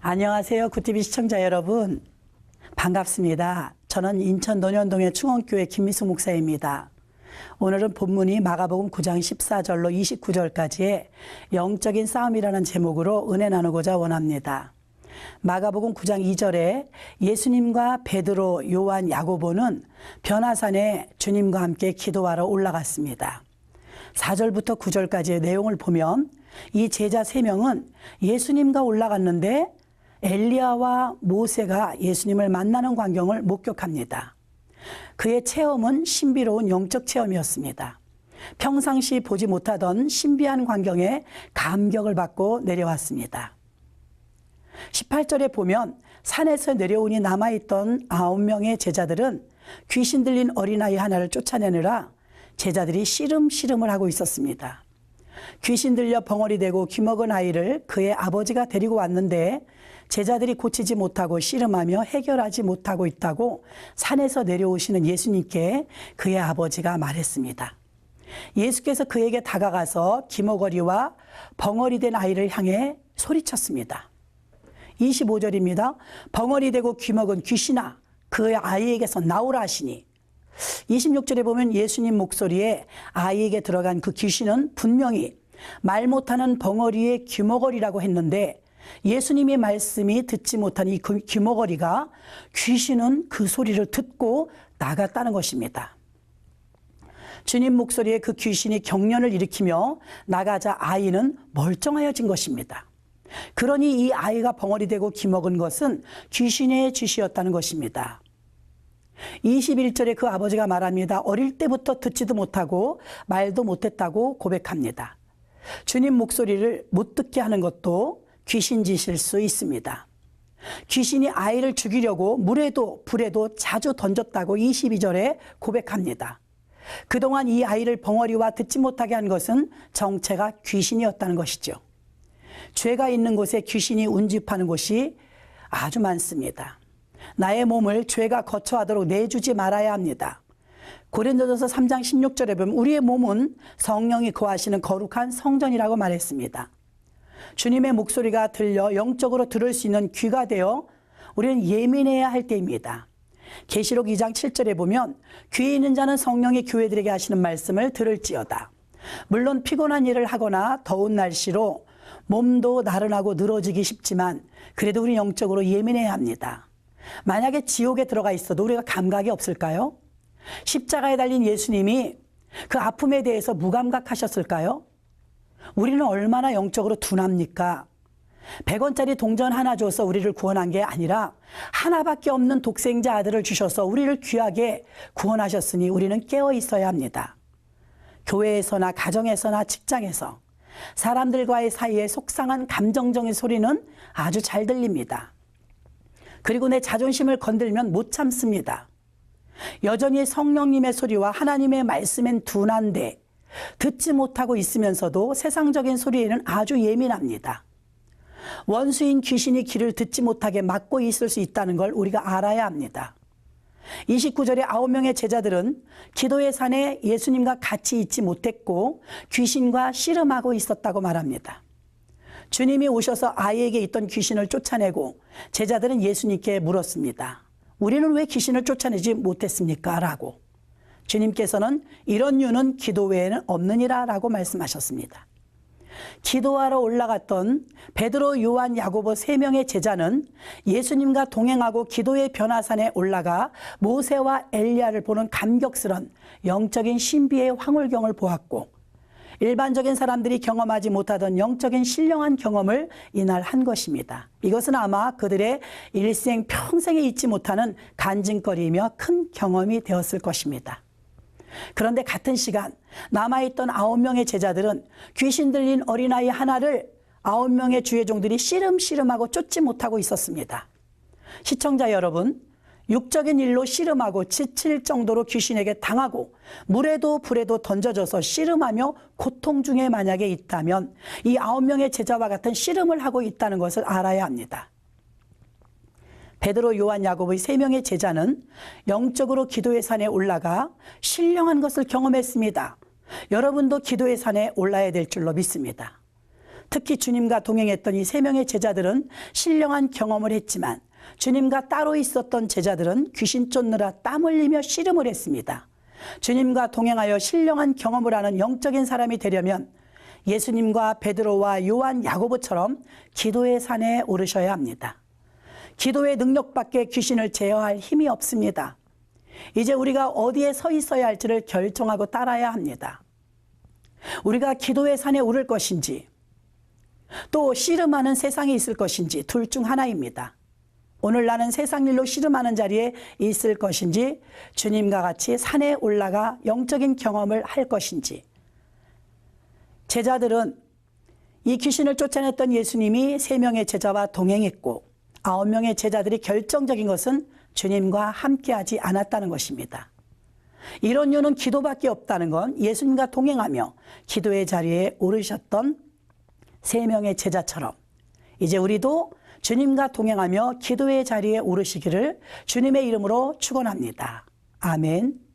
안녕하세요. 굿TV 시청자 여러분. 반갑습니다. 저는 인천 논현동의 충원교회 김미숙 목사입니다. 오늘은 본문이 마가복음 9장 14절로 29절까지의 영적인 싸움이라는 제목으로 은혜 나누고자 원합니다. 마가복음 9장 2절에 예수님과 베드로, 요한, 야고보는 변화산에 주님과 함께 기도하러 올라갔습니다. 4절부터 9절까지의 내용을 보면 이 제자 3명은 예수님과 올라갔는데 엘리야와 모세가 예수님을 만나는 광경을 목격합니다. 그의 체험은 신비로운 영적 체험이었습니다. 평상시 보지 못하던 신비한 광경에 감격을 받고 내려왔습니다. 18절에 보면 산에서 내려오니 남아있던 9명의 제자들은 귀신 들린 어린아이 하나를 쫓아내느라 제자들이 씨름을 하고 있었습니다. 귀신 들려 벙어리 되고 귀먹은 아이를 그의 아버지가 데리고 왔는데 제자들이 고치지 못하고 씨름하며 해결하지 못하고 있다고 산에서 내려오시는 예수님께 그의 아버지가 말했습니다. 예수께서 그에게 다가가서 귀머거리와 벙어리 된 아이를 향해 소리쳤습니다. 25절입니다. 벙어리 되고 귀먹은 귀신아 그의 아이에게서 나오라 하시니 26절에 보면 예수님 목소리에 아이에게 들어간 그 귀신은 분명히 말 못하는 벙어리의 귀머거리라고 했는데 예수님의 말씀이 듣지 못한 이 귀머거리가 귀신은 그 소리를 듣고 나갔다는 것입니다. 주님 목소리에 그 귀신이 경련을 일으키며 나가자 아이는 멀쩡하여진 것입니다. 그러니 이 아이가 벙어리 되고 귀먹은 것은 귀신의 짓이었다는 것입니다. 21절에 그 아버지가 말합니다. 어릴 때부터 듣지도 못하고 말도 못했다고 고백합니다. 주님 목소리를 못 듣게 하는 것도 귀신 짓일 수 있습니다. 귀신이 아이를 죽이려고 물에도 불에도 자주 던졌다고 22절에 고백합니다. 그동안 이 아이를 벙어리와 듣지 못하게 한 것은 정체가 귀신이었다는 것이죠. 죄가 있는 곳에 귀신이 운집하는 곳이 아주 많습니다. 나의 몸을 죄가 거처하도록 내주지 말아야 합니다. 고린도전서 3장 16절에 보면 우리의 몸은 성령이 거하시는 거룩한 성전이라고 말했습니다. 주님의 목소리가 들려 영적으로 들을 수 있는 귀가 되어 우리는 예민해야 할 때입니다. 계시록 2장 7절에 보면 귀에 있는 자는 성령이 교회들에게 하시는 말씀을 들을지어다. 물론 피곤한 일을 하거나 더운 날씨로 몸도 나른하고 늘어지기 쉽지만 그래도 우리 영적으로 예민해야 합니다. 만약에 지옥에 들어가 있어도 우리가 감각이 없을까요? 십자가에 달린 예수님이 그 아픔에 대해서 무감각하셨을까요? 우리는 얼마나 영적으로 둔합니까? 100원짜리 동전 하나 줘서 우리를 구원한 게 아니라 하나밖에 없는 독생자 아들을 주셔서 우리를 귀하게 구원하셨으니 우리는 깨어 있어야 합니다. 교회에서나 가정에서나 직장에서 사람들과의 사이에 속상한 감정적인 소리는 아주 잘 들립니다. 그리고 내 자존심을 건들면 못 참습니다. 여전히 성령님의 소리와 하나님의 말씀엔 둔한데 듣지 못하고 있으면서도 세상적인 소리에는 아주 예민합니다. 원수인 귀신이 귀를 듣지 못하게 막고 있을 수 있다는 걸 우리가 알아야 합니다. 29절에 9명의 제자들은 기도의 산에 예수님과 같이 있지 못했고 귀신과 씨름하고 있었다고 말합니다. 주님이 오셔서 아이에게 있던 귀신을 쫓아내고 제자들은 예수님께 물었습니다. 우리는 왜 귀신을 쫓아내지 못했습니까? 라고. 주님께서는 이런 이유는 기도 외에는 없느니라 라고 말씀하셨습니다. 기도하러 올라갔던 베드로, 요한, 야고보 3명의 제자는 예수님과 동행하고 기도의 변화산에 올라가 모세와 엘리야를 보는 감격스런 영적인 신비의 황홀경을 보았고 일반적인 사람들이 경험하지 못하던 영적인 신령한 경험을 이날 한 것입니다. 이것은 아마 그들의 일생 평생에 잊지 못하는 간증거리이며 큰 경험이 되었을 것입니다. 그런데 같은 시간 남아있던 9명의 제자들은 귀신 들린 어린아이 하나를 9명의 주의 종들이 씨름하고 쫓지 못하고 있었습니다. 시청자 여러분, 육적인 일로 씨름하고 지칠 정도로 귀신에게 당하고 물에도 불에도 던져져서 씨름하며 고통 중에 만약에 있다면 이 9명의 제자와 같은 씨름을 하고 있다는 것을 알아야 합니다. 베드로, 요한, 야고보의 3명의 제자는 영적으로 기도의 산에 올라가 신령한 것을 경험했습니다. 여러분도 기도의 산에 올라야 될 줄로 믿습니다. 특히 주님과 동행했던 이 3명의 제자들은 신령한 경험을 했지만 주님과 따로 있었던 제자들은 귀신 쫓느라 땀 흘리며 씨름을 했습니다. 주님과 동행하여 신령한 경험을 하는 영적인 사람이 되려면 예수님과 베드로와 요한, 야고보처럼 기도의 산에 오르셔야 합니다. 기도의 능력밖에 귀신을 제어할 힘이 없습니다. 이제 우리가 어디에 서 있어야 할지를 결정하고 따라야 합니다. 우리가 기도의 산에 오를 것인지 또 씨름하는 세상에 있을 것인지 둘 중 하나입니다. 오늘 나는 세상 일로 씨름하는 자리에 있을 것인지 주님과 같이 산에 올라가 영적인 경험을 할 것인지. 제자들은 이 귀신을 쫓아냈던 예수님이 3명의 제자와 동행했고 9명의 제자들이 결정적인 것은 주님과 함께하지 않았다는 것입니다. 이런 이유는 기도밖에 없다는 건 예수님과 동행하며 기도의 자리에 오르셨던 3명의 제자처럼 이제 우리도 주님과 동행하며 기도의 자리에 오르시기를 주님의 이름으로 축원합니다. 아멘.